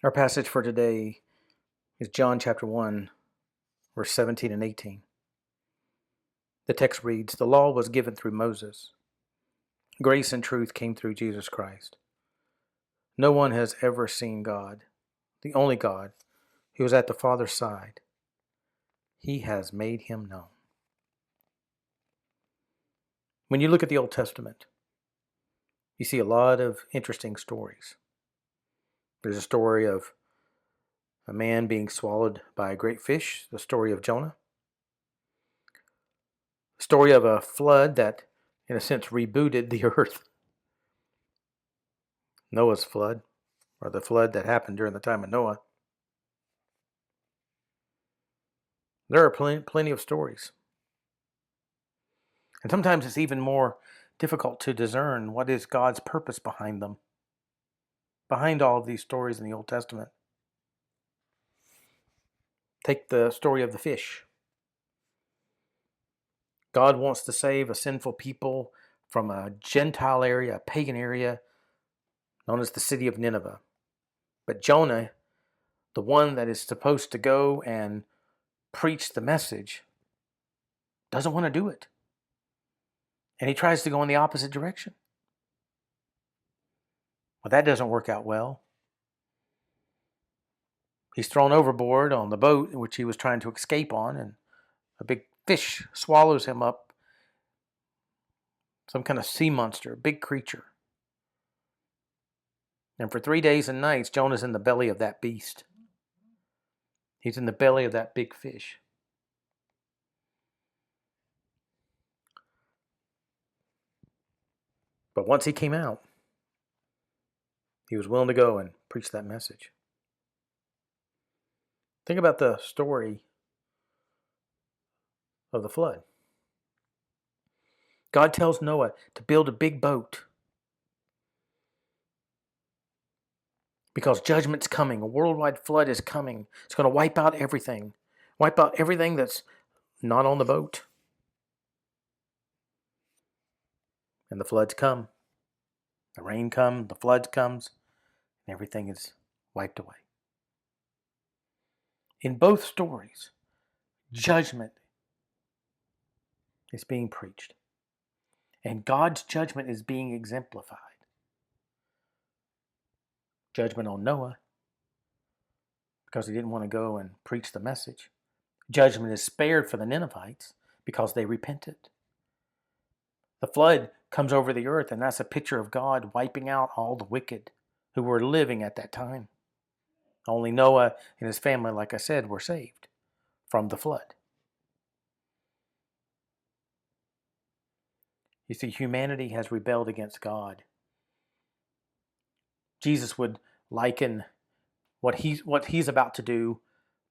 Our passage for today is John chapter 1, verse 17 and 18. The text reads, "The law was given through Moses. Grace and truth came through Jesus Christ. No one has ever seen God, the only God, who is at the Father's side. He has made him known." When you look at the Old Testament, you see a lot of interesting stories. There's a story of a man being swallowed by a great fish, the story of Jonah, the story of a flood that, in a sense, rebooted the earth, Noah's flood, or the flood that happened during the time of Noah. There are plenty of stories. And sometimes it's even more difficult to discern what is God's purpose behind them, behind all of these stories in the Old Testament. Take the story of the fish. God wants to save a sinful people from a Gentile area, a pagan area, known as the city of Nineveh. But Jonah, the one that is supposed to go and preach the message, doesn't want to do it. And he tries to go in the opposite direction. Well, that doesn't work out well. He's thrown overboard on the boat in which he was trying to escape on, and a big fish swallows him up. Some kind of sea monster, big creature. And for 3 days and nights, Jonah's in the belly of that beast. He's in the belly of that big fish. But once he came out, he was willing to go and preach that message. Think about the story of the flood. God tells Noah to build a big boat because judgment's coming. A worldwide flood is coming. It's going to wipe out everything that's not on the boat. And the floods come. The rain comes, the flood comes, and everything is wiped away. In both stories, judgment is being preached. And God's judgment is being exemplified. Judgment on Noah, because he didn't want to go and preach the message. Judgment is spared for the Ninevites because they repented. The flood comes over the earth, and that's a picture of God wiping out all the wicked who were living at that time. Only Noah and his family, like I said, were saved from the flood. You see, humanity has rebelled against God. Jesus would liken what he's about to do,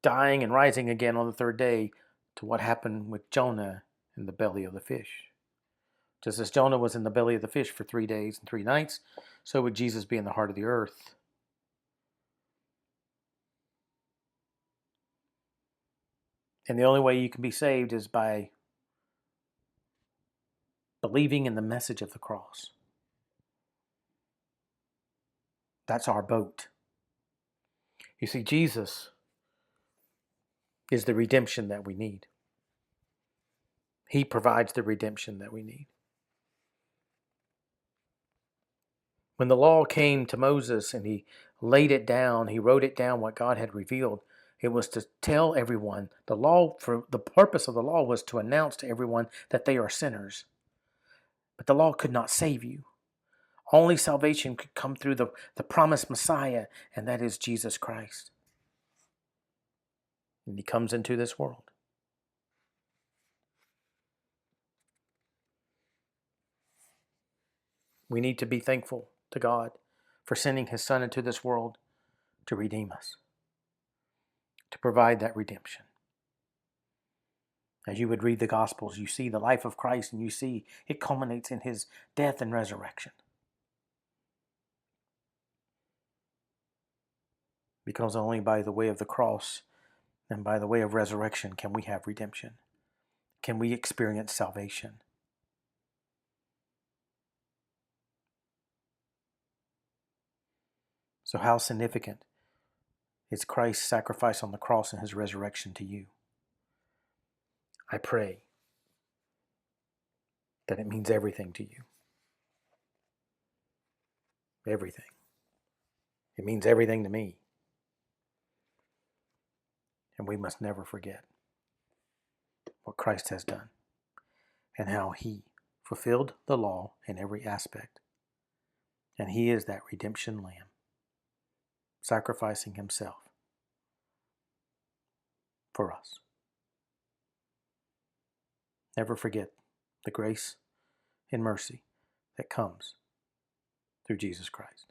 dying and rising again on the third day, to what happened with Jonah in the belly of the fish. Just as Jonah was in the belly of the fish for 3 days and 3 nights, so would Jesus be in the heart of the earth. And the only way you can be saved is by believing in the message of the cross. That's our boat. You see, Jesus is the redemption that we need. He provides the redemption that we need. When the law came to Moses and he laid it down, he wrote it down what God had revealed. It was to tell everyone, for the purpose of the law was to announce to everyone that they are sinners. But the law could not save you. Only salvation could come through the promised Messiah, and that is Jesus Christ. And he comes into this world. We need to be thankful to God for sending his Son into this world to redeem us, to provide that redemption. As you would read the Gospels, you see the life of Christ, and you see it culminates in his death and resurrection. Because only by the way of the cross and by the way of resurrection can we have redemption. Can we experience salvation? So how significant It's Christ's sacrifice on the cross and his resurrection to you. I pray that it means everything to you. Everything. It means everything to me. And we must never forget what Christ has done and how he fulfilled the law in every aspect. And he is that redemption lamb, sacrificing himself for us. Never forget the grace and mercy that comes through Jesus Christ.